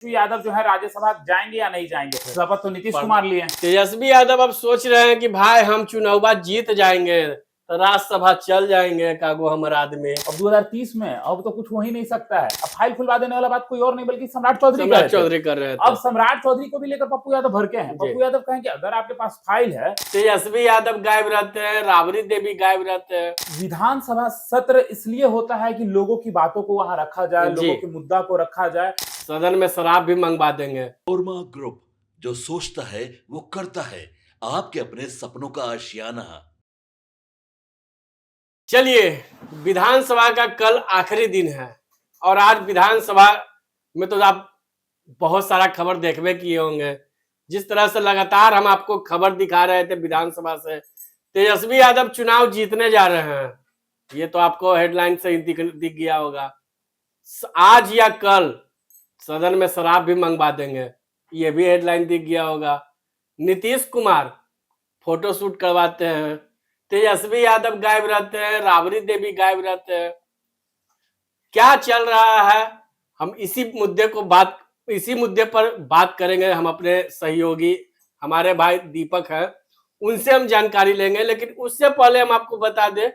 यादव जो है राज्यसभा जाएंगे या नहीं जाएंगे। शपथ तो नीतीश कुमार लिए हैं। तेजस्वी यादव अब सोच रहे हैं कि भाई हम चुनाव जीत जाएंगे तो राज्यसभा चल जाएंगे कागो हमारे आदमी। अब 2030 में अब तो कुछ हो ही नहीं सकता है। अब फाइल खुलवा देने वाला बात कोई और नहीं बल्कि सम्राट चौधरी कर रहे थे। अब सम्राट चौधरी को भी लेकर पप्पू यादव भड़के हैं। पप्पू यादव कहें कि अगर आपके पास फाइल है। तेजस्वी यादव गायब रहते हैं, राबड़ी देवी गायब रहते हैं। विधानसभा सत्र इसलिए होता है कि लोगों की बातों को वहां रखा जाए, लोगों के मुद्दा को रखा जाए। सदन में शराब भी मंगवा देंगे। कोरमा ग्रुप, जो सोचता है वो करता है, आपके अपने सपनों का आशियाना। चलिए, विधानसभा का कल आखिरी दिन है और आज विधानसभा में तो आप बहुत सारा खबर देखबे किए होंगे। जिस तरह से लगातार हम आपको खबर दिखा रहे थे विधानसभा से, तेजस्वी यादव चुनाव जीतने जा रहे हैं, ये तो आपको हेडलाइन से ही दिख गया होगा। आज या कल सदन में शराब भी मंगवा देंगे, ये भी हेडलाइन दिख गया होगा। नीतीश कुमार फोटो शूट करवाते हैं, तेजस्वी यादव गायब रहते हैं, राबड़ी देवी गायब रहते हैं। क्या चल रहा है, हम इसी मुद्दे पर बात करेंगे। हम अपने सहयोगी हमारे भाई दीपक हैं, उनसे हम जानकारी लेंगे। लेकिन उससे पहले हम आपको बता दें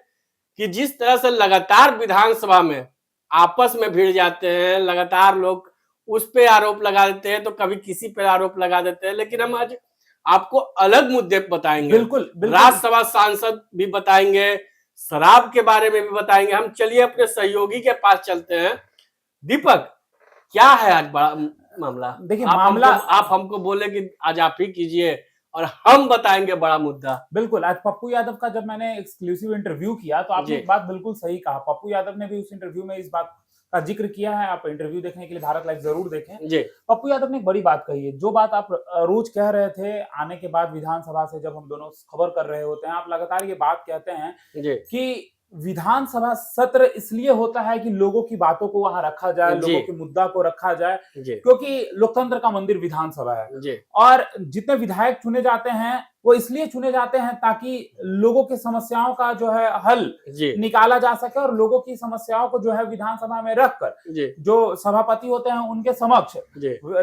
कि जिस तरह से लगातार विधानसभा में आपस में भिड़ जाते हैं, लगातार लोग उस पे आरोप लगा देते हैं तो कभी किसी पे आरोप लगा देते हैं, लेकिन हम आज आपको अलग मुद्दे बताएंगे। बिल्कुल। राज्यसभा सांसद भी बताएंगे, शराब के बारे में भी बताएंगे। हम चलिए अपने सहयोगी के पास चलते हैं। दीपक, क्या है आज बड़ा मामला? देखिए, मामला आप हमको बोले कि आज आप ही कीजिए और हम बताएंगे बड़ा मुद्दा। बिल्कुल। आज पप्पू यादव का जब मैंने एक्सक्लूसिव इंटरव्यू किया तो आपने एक बात बिल्कुल सही कहा। पप्पू यादव ने भी उस इंटरव्यू में इस बात का जिक्र किया है। आप इंटरव्यू देखने के लिए भारत लाइव जरूर देखें। पप्पू यादव ने एक बड़ी बात कही है, जो बात आप रोज कह रहे थे आने के बाद विधानसभा से, जब हम दोनों खबर कर रहे होते हैं, आप लगातार ये बात कहते हैं कि विधानसभा सत्र इसलिए होता है कि लोगों की बातों को वहां रखा जाए, लोगों के मुद्दा को रखा जाए, क्योंकि लोकतंत्र का मंदिर विधानसभा है। और जितने विधायक चुने जाते हैं वो इसलिए चुने जाते हैं ताकि लोगों की समस्याओं का जो है हल निकाला जा सके और लोगों की समस्याओं को जो है विधानसभा में रखकर जो सभापति होते हैं उनके समक्ष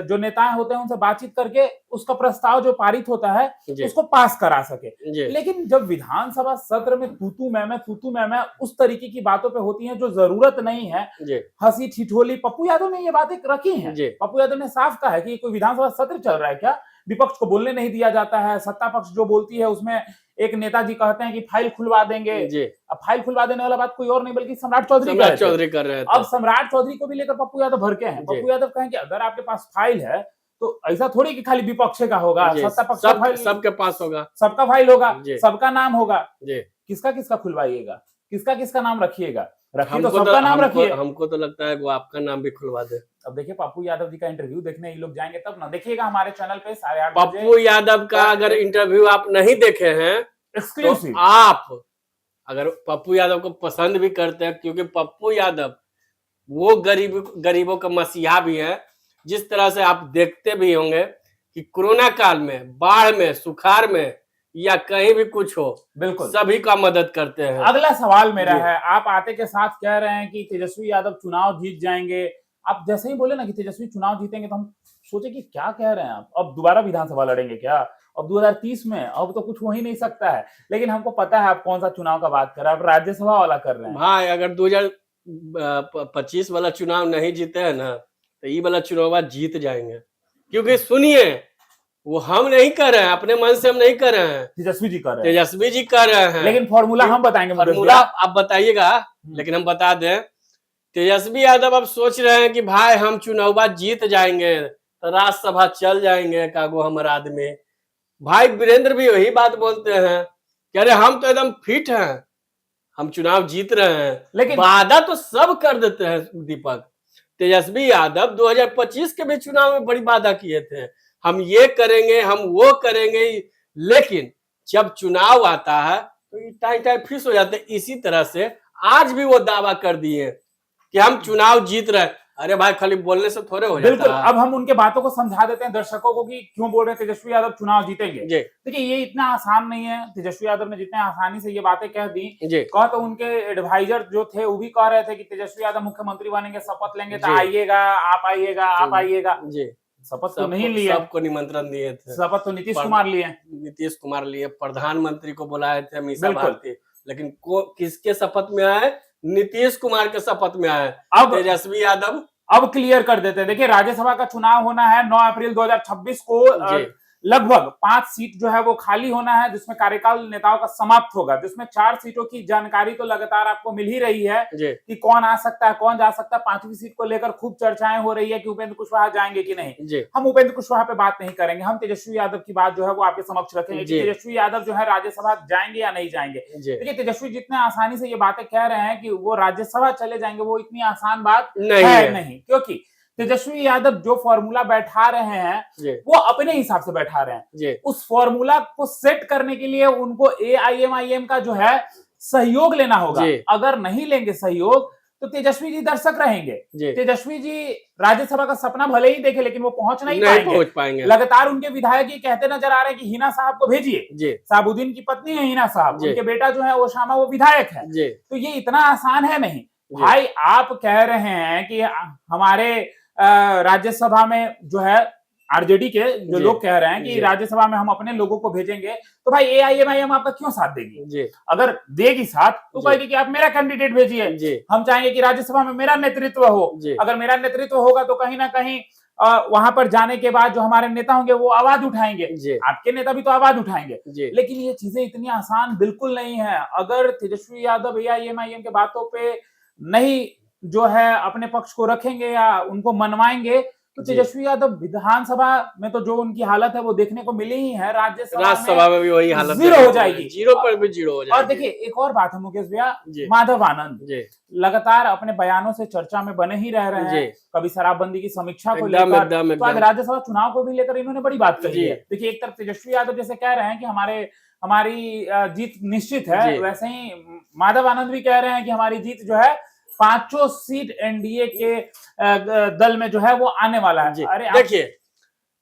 जो नेताएं होते हैं उनसे बातचीत करके उसका प्रस्ताव जो पारित होता है उसको पास करा सके। लेकिन जब विधानसभा सत्र में तूतू मैमे उस तरीके की बातों पे होती हैं जो जरूरत नहीं है, हंसी ठिठोली, पप्पू यादव ने ये बातें रखी हैं। पप्पू यादव ने साफ कहा है कि कोई विधानसभा सत्र चल रहा है क्या, विपक्ष को बोलने नहीं दिया जाता है, सत्ता पक्ष जो बोलती है उसमें एक नेताजी कहते हैं कि फाइल खुलवा देंगे। अब फाइल खुलवा देने वाला बात कोई और नहीं बल्कि सम्राट चौधरी कर रहे हैं। अब सम्राट चौधरी को भी लेकर पप्पू यादव भड़के हैं। पप्पू यादव कहें कि अगर आपके पास फाइल है तो ऐसा थोड़ी कि खाली विपक्ष का होगा, सत्ता पक्ष का फाइल सबके पास होगा, सबका फाइल होगा, सबका नाम होगा। किसका खुलवाइएगा, किसका नाम रखिए तो सबका नाम रखिए। हमको तो लगता है वो आपका नाम भी खुलवा दे। अब देखिए पप्पू यादव जी का इंटरव्यू देखने ये लोग जाएंगे तब ना, देखिएगा हमारे चैनल पे 8:30 पप्पू यादव का अगर इंटरव्यू आप नहीं देखे हैं एक्सक्लूसिव, तो आप अगर पप्पू यादव को पसंद भी करते हैं, क्योंकि पप्पू यादव वो गरीबों का मसीहा भी है। जिस तरह से आप देखते भी होंगे कि कोरोना काल में, बाढ़ में, सुखाड़ में या कहीं भी कुछ हो, बिल्कुल सभी का मदद करते हैं। अगला सवाल मेरा है, आप आते के साथ कह रहे हैं कि तेजस्वी यादव चुनाव जीत जाएंगे। आप जैसे ही बोले ना कि तेजस्वी चुनाव जीतेंगे तो हम सोचे कि क्या कह रहे हैं आप, अब दोबारा विधानसभा लड़ेंगे क्या, अब 2030 में, अब तो कुछ हो ही नहीं सकता है। लेकिन हमको पता है आप कौन सा चुनाव का बात कर रहे हैं, आप राज्यसभा वाला कर रहे हैं। भाई अगर 2025 वाला चुनाव नहीं जीते हैं ना तो ये वाला चुनाव जीत जाएंगे। क्योंकि सुनिए, वो हम नहीं कर रहे हैं, अपने मन से हम नहीं कर रहे हैं, तेजस्वी जी कर रहे हैं। लेकिन फॉर्मूला हम बताएंगे, फॉर्मूला आप बताइएगा, लेकिन हम बता दें तेजस्वी यादव अब सोच रहे हैं कि भाई हम चुनाव जीत जाएंगे तो राज्यसभा चल जाएंगे कागो हमारे आदमी। भाई वीरेंद्र भी वही बात बोलते हैं कि अरे हम तो एकदम फिट हैं, हम चुनाव जीत रहे हैं। लेकिन वादा तो सब कर देते हैं दीपक। तेजस्वी यादव 2025 के भी चुनाव में बड़ी वादा किए थे, हम ये करेंगे, हम वो करेंगे, लेकिन जब चुनाव आता है तो टाइम फिक्स हो जाते हैं। इसी तरह से आज भी वो दावा कर दिए कि हम चुनाव जीत रहे हैं। अरे भाई खाली बोलने से थोड़े हो बिल्कुल। जाता है। अब हम उनके बातों को समझा देते हैं दर्शकों को कि क्यों बोल रहे हैं तेजस्वी यादव चुनाव जीतेंगे। देखिए ये इतना आसान नहीं है। तेजस्वी यादव ने जितने आसानी से ये बातें कह दी, कह तो उनके एडवाइजर जो थे वो भी कह रहे थे कि तेजस्वी यादव मुख्यमंत्री बनेंगे, शपथ लेंगे तो आइएगा, आप आइएगा, आप आइएगा। शपथ तो नहीं लिए, सबको निमंत्रण दिए थे। शपथ तो नीतीश कुमार लिए, प्रधानमंत्री को बुलाए थे मीसा भारती, लेकिन किसके शपथ में आए? नीतीश कुमार के शपथ में आए। अब तेजस्वी यादव अब क्लियर कर देते हैं। देखिए राज्यसभा का चुनाव होना है 9 अप्रैल 2026 को। लगभग 5 सीट जो है वो खाली होना है, जिसमें कार्यकाल नेताओं का समाप्त होगा, जिसमें 4 सीटों की जानकारी तो लगातार आपको मिल ही रही है कि कौन आ सकता है, कौन जा सकता है। 5वीं सीट को लेकर खूब चर्चाएं हो रही है कि उपेंद्र कुशवाहा जाएंगे कि नहीं। हम उपेंद्र कुशवाहा पे बात नहीं करेंगे, हम तेजस्वी यादव की बात जो है वो आपके समक्ष रखेंगे कि तेजस्वी यादव जो है राज्यसभा जाएंगे या नहीं जाएंगे। देखिए तेजस्वी जितने आसानी से ये बातें कह रहे हैं कि वो राज्यसभा चले जाएंगे, वो इतनी आसान बात नहीं, क्योंकि तेजस्वी यादव जो फॉर्मूला बैठा रहे हैं वो अपने हिसाब से बैठा रहे हैं। उस फॉर्मूला को सेट करने के लिए उनको AIMIM का जो है सहयोग लेना होगा। अगर नहीं लेंगे सहयोग तो तेजस्वी जी दर्शक रहेंगे। तेजस्वी जी राज्यसभा का सपना भले ही देखे लेकिन वो पहुंच नहीं पाएंगे। लगातार उनके विधायक ये कहते नजर आ रहे हैं कि हिना साहब को भेजिए। साबुद्दीन की पत्नी है हिना साहब, उनके बेटा जो है ओसामा वो विधायक है। तो ये इतना आसान है नहीं भाई। आप कह रहे हैं कि हमारे राज्यसभा में जो है आरजेडी के जो लोग कह रहे हैं कि राज्यसभा में हम अपने लोगों को भेजेंगे, तो भाई AIMIM आपका क्यों साथ देगी? अगर देगी साथ तो कहेगी कि आप मेरा कैंडिडेट भेजिए, हम चाहेंगे कि राज्यसभा में मेरा नेतृत्व हो। अगर मेरा नेतृत्व होगा तो कहीं ना कहीं वहां पर जाने के बाद जो हमारे नेता होंगे वो आवाज उठाएंगे, आपके नेता भी तो आवाज उठाएंगे। लेकिन ये चीजें इतनी आसान बिल्कुल नहीं है। अगर तेजस्वी यादव AIMIM के बातों पे नहीं जो है अपने पक्ष को रखेंगे या उनको मनवाएंगे तो तेजस्वी यादव विधानसभा में तो जो उनकी हालत है वो देखने को मिली ही है, राज्यसभा में भी वही हालत जीरो हो जाएगी, जीरो पर भी जीरो हो जाएगी। और देखिए एक और बात है मुकेश भैया, माधव आनंद लगातार अपने बयानों से चर्चा में बने ही रह रहे हैं, कभी शराबबंदी की समीक्षा को लेकर, तो आज राज्यसभा चुनाव को भी लेकर इन्होंने बड़ी बात कही है। देखिए एक तरफ तेजस्वी यादव जैसे कह रहे हैं कि हमारी जीत निश्चित है, वैसे ही माधव आनंद भी कह रहे हैं कि हमारी जीत जो है 5 सीट एनडीए के दल में जो है वो आने वाला है। अरे देखिए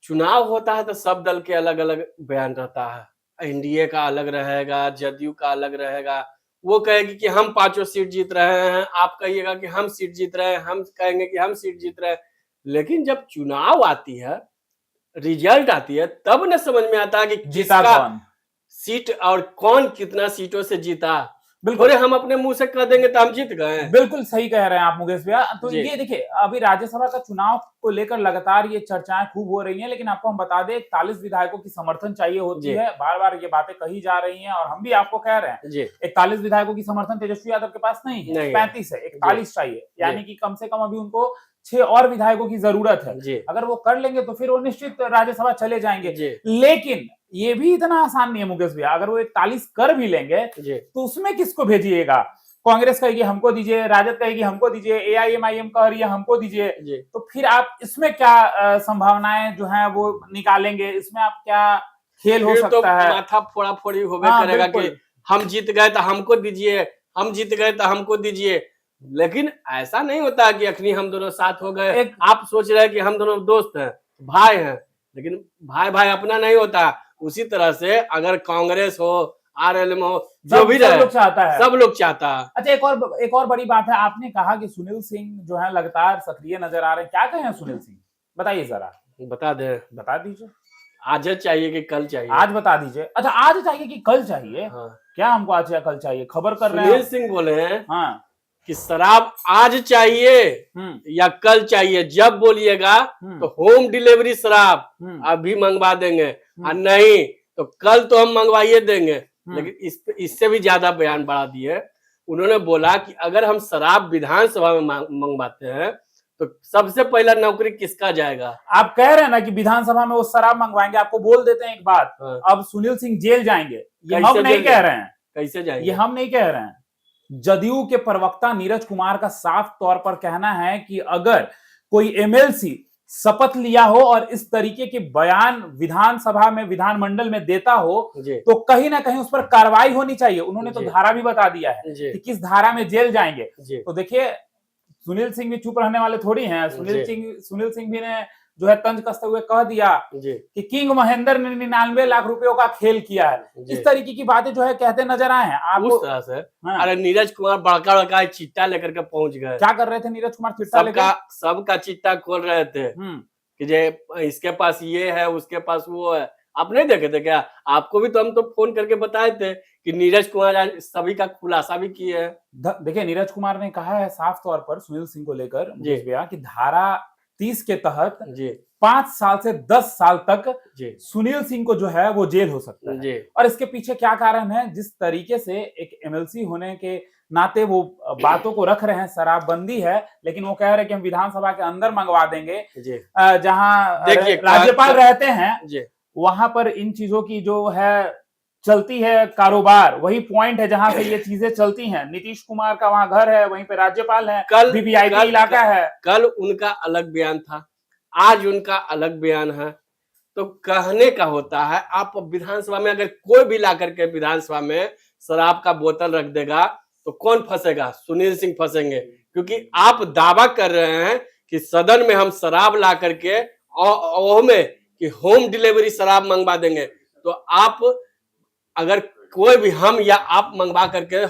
चुनाव होता है तो सब दल के अलग अलग बयान रहता है। एनडीए का अलग रहेगा, जदयू का अलग रहेगा। वो कहेगी कि हम 5 सीट जीत रहे हैं, आप कहिएगा कि हम सीट जीत रहे हैं, हम कहेंगे कि हम सीट जीत रहे हैं। लेकिन जब चुनाव आती है, रिजल्ट आती है, तब न समझ में आता है कि किसका सीट और कौन कितना सीटों से जीता। बिल्कुल हम अपने मुंह से कह देंगे तो हम जीत गए। बिल्कुल सही कह रहे हैं आप मुकेश भैया। तो ये देखिए अभी राज्यसभा का चुनाव को लेकर लगातार ये चर्चाएं खूब हो रही हैं, लेकिन आपको हम बता दें 41 विधायकों की समर्थन चाहिए होती है। बार बार ये बातें कही जा रही हैं और हम भी आपको कह रहे हैं 41 विधायकों की समर्थन तेजस्वी यादव के पास नहीं है, 35 है, 41 चाहिए, यानी कि कम से कम अभी उनको 6 और विधायकों की जरूरत है। अगर वो कर लेंगे तो फिर वो निश्चित राज्यसभा चले जाएंगे। लेकिन ये भी इतना आसान नहीं है मुकेश भैया। अगर वो 41 कर भी लेंगे तो उसमें किसको भेजिएगा? कांग्रेस कहेगी हमको दीजिए, राजद कहेगी हमको दीजिए, AIMIM कह रही है हमको दीजिए, तो फिर आप इसमें क्या संभावनाएं जो है वो निकालेंगे? इसमें आप क्या खेल हो सकता है? माथा फोड़ा फोड़ी होबे करेगा कि हम जीत गए तो हमको दीजिए, हम जीत गए तो हमको दीजिए। लेकिन ऐसा नहीं होता कि अखनी हम दोनों साथ हो गए। आप सोच रहे हैं कि हम दोनों दोस्त हैं, भाई हैं, लेकिन भाई भाई अपना नहीं होता। उसी तरह से अगर कांग्रेस हो, RLM हो, जो भी रहे, सब लोग चाहता है। अच्छा एक और बड़ी बात है, आपने कहा कि सुनील सिंह जो है लगातार सक्रिय नजर आ रहे हैं। क्या कहें सुनील सिंह, बताइए जरा। बता दीजिए। आज चाहिए कि कल चाहिए? आज बता दीजिए। अच्छा आज चाहिए कि कल चाहिए? क्या हमको आज या कल चाहिए? खबर कर रहे हैं सुनील सिंह बोले हैं कि शराब आज चाहिए या कल चाहिए, जब बोलिएगा तो होम डिलीवरी शराब अभी मंगवा देंगे, और नहीं तो कल तो हम मंगवाइए देंगे। लेकिन इससे भी ज्यादा बयान बढ़ा दिए। उन्होंने बोला कि अगर हम शराब विधानसभा में मंगवाते हैं तो सबसे पहला नौकरी किसका जाएगा? आप कह रहे हैं ना कि विधानसभा में वो शराब मंगवाएंगे। आपको बोल देते हैं एक बात, अब सुनील सिंह जेल जाएंगे, ये हम नहीं कह रहे हैं। कैसे जाएंगे? ये हम नहीं कह रहे हैं। जदयू के प्रवक्ता नीरज कुमार का साफ तौर पर कहना है कि अगर कोई MLC शपथ लिया हो और इस तरीके के बयान विधानसभा में, विधानमंडल में देता हो तो कहीं ना कहीं उस पर कार्रवाई होनी चाहिए। उन्होंने तो धारा भी बता दिया है कि किस धारा में जेल जाएंगे। तो देखिए सुनील सिंह भी चुप रहने वाले थोड़ी हैं। जी। सुनील सिंह भी ने जो है तंज कसते हुए कह दिया जी कि किंग महेंद्र ने 99 लाख रुपयों का खेल किया है। जी। इस तरीके की बातें जो है कहते नजर आए हैं आपको। उस तरह से हाँ। अरे नीरज कुमार बड़का बड़का चिट्टा लेकर के पहुंच गए। क्या कर रहे थे नीरज कुमार चिट्टा लेकर? सबका चिट्टा खोल रहे थे कि जे इसके पास ये है, उसके पास वो है। आप नहीं देखे थे क्या? आपको भी तो हम तो फोन करके बताए थे कि नीरज कुमार आज सभी का खुलासा भी किए हैं। देखिए नीरज कुमार ने कहा है साफ तौर पर सुनील सिंह को लेकर कि धारा 30 के तहत 5 साल से 10 साल तक सुनील सिंह को जो है वो जेल हो सकता है। और इसके पीछे क्या कारण है? जिस तरीके से एक एमएलसी होने के नाते वो बातों को रख रहे हैं, शराबबंदी है, लेकिन वो कह रहे हैं कि हम विधानसभा के अंदर मंगवा देंगे, जहां राज्यपाल रहते हैं वहां पर इन चीजों की जो है चलती है कारोबार, वही पॉइंट है जहां से ये चीजें चलती हैं। नीतीश कुमार का वहां घर है, वहीं पे राज्यपाल है, वीवीआईपी इलाका है। कल उनका अलग बयान था, आज उनका अलग बयान है। तो कहने का होता है, आप विधानसभा में अगर कोई भी ला करके विधानसभा में शराब का बोतल रख देगा तो कौन फंसेगा? सुनील सिंह फंसेंगे, क्योंकि आप दावा कर रहे हैं कि सदन में हम शराब ला करके और में कि होम डिलीवरी शराब मंगवा देंगे। तो आप अगर कोई भी हम या आप मंगवा करके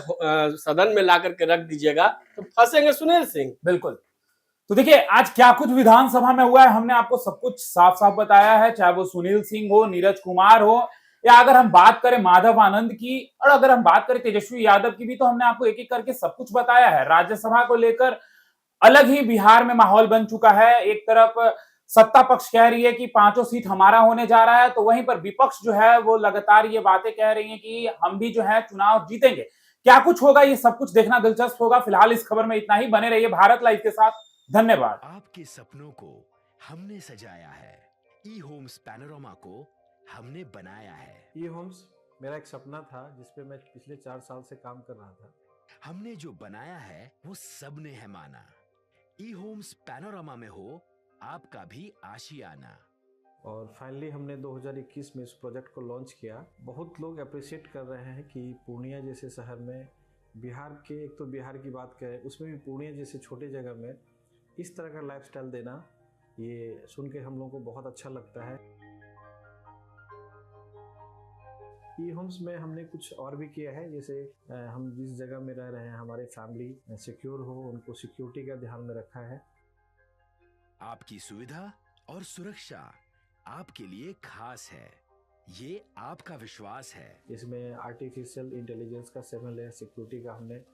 सदन में ला करके रख दीजिएगा तो फंसेंगे सुनील सिंह। बिल्कुल। तो देखिए आज क्या कुछ विधानसभा में हुआ है, हमने आपको सब कुछ साफ साफ बताया है, चाहे वो सुनील सिंह हो, नीरज कुमार हो, या अगर हम बात करें माधव आनंद की, और अगर हम बात करें तेजस्वी यादव की भी, तो हमने आपको एक एक करके सब कुछ बताया है। राज्यसभा को लेकर अलग ही बिहार में माहौल बन चुका है। एक तरफ सत्ता पक्ष कह रही है कि 5 सीट हमारा होने जा रहा है, तो वहीं पर विपक्ष जो है वो लगातार ये बातें कह रही है कि हम भी जो है चुनाव जीतेंगे। क्या कुछ होगा ये सब कुछ देखना दिलचस्प होगा। फिलहाल इस खबर में इतना ही। बने रहिए भारत लाइव के साथ। धन्यवाद। आपके सपनों को हमने सजाया है, ई होम्स पैनोरमा को हमने बनाया है। ई होम्स मेरा एक सपना था जिसपे मैं पिछले 4 साल से काम कर रहा था। हमने जो बनाया है वो सबने है माना। ई होम्स पैनोरमा में हो आपका भी आशियाना। और फाइनली हमने 2021 में इस प्रोजेक्ट को लॉन्च किया। बहुत लोग अप्रिशिएट कर रहे हैं कि पूर्णिया जैसे शहर में, बिहार के, एक तो बिहार की बात करें उसमें भी पूर्णिया जैसे छोटे जगह में इस तरह का लाइफस्टाइल देना, ये सुन के हम लोगों को बहुत अच्छा लगता है। ई होम्स में हमने कुछ और भी किया है, जैसे हम जिस जगह में रह रहे हैं हमारे फैमिली सिक्योर हो, उनको सिक्योरिटी का ध्यान में रखा है। आपकी सुविधा और सुरक्षा आपके लिए खास है, ये आपका विश्वास है। इसमें आर्टिफिशियल इंटेलिजेंस का 7 लेयर सिक्योरिटी का हमने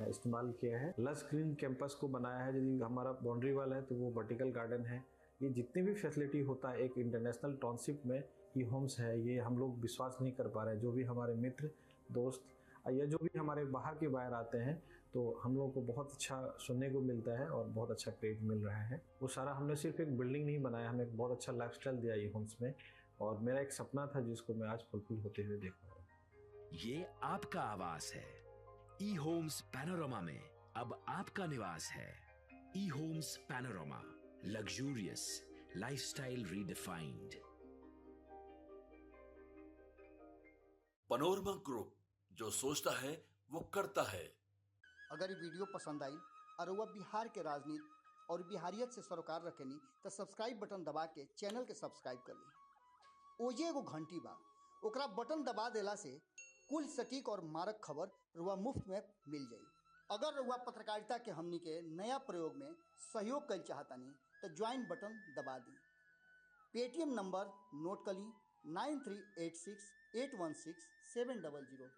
इस्तेमाल किया है। लस ग्रीन कैंपस को बनाया है। यदि हमारा बाउंड्री वाल है तो वो वर्टिकल गार्डन है। ये जितनी भी फैसिलिटी होता है एक इंटरनेशनल टाउनशिप में ई होम्स है, ये हम लोग विश्वास नहीं कर पा रहे हैं। जो भी हमारे मित्र दोस्त या जो भी हमारे बाहर के बाहर आते हैं तो हम लोगों को बहुत अच्छा सुनने को मिलता है और बहुत अच्छा क्रेडिट मिल रहा है। वो सारा हमने सिर्फ एक बिल्डिंग नहीं बनाया, हमें एक बहुत अच्छा लाइफस्टाइल दिया ई होम्स में, और मेरा एक सपना था जिसको मैं आज फुलफिल होते हुए देख रहा हूँ। ये आपका आवास है। ई होम्स पैनोरमा में अब आपका निवास है। E Homes Panorama, luxurious lifestyle redefined. Panorama Group, जो सोचता है वो करता है। अगर ये वीडियो पसंद आई और वह बिहार के राजनीति और बिहारियत से सरोकार रखेनी तो सब्सक्राइब बटन दबा के चैनल के सब्सक्राइब कर ली। ओजे एगो घंटी बा, ओकरा बटन दबा देला से कुल सटीक और मारक खबर रुआ मुफ्त में मिल जाई। अगर रुआ पत्रकारिता के हमनी के नया प्रयोग में सहयोग कर चाहतानी तो ज्वाइन बटन दबा दी। पेटीएम नंबर नोट कर ली 9386816700।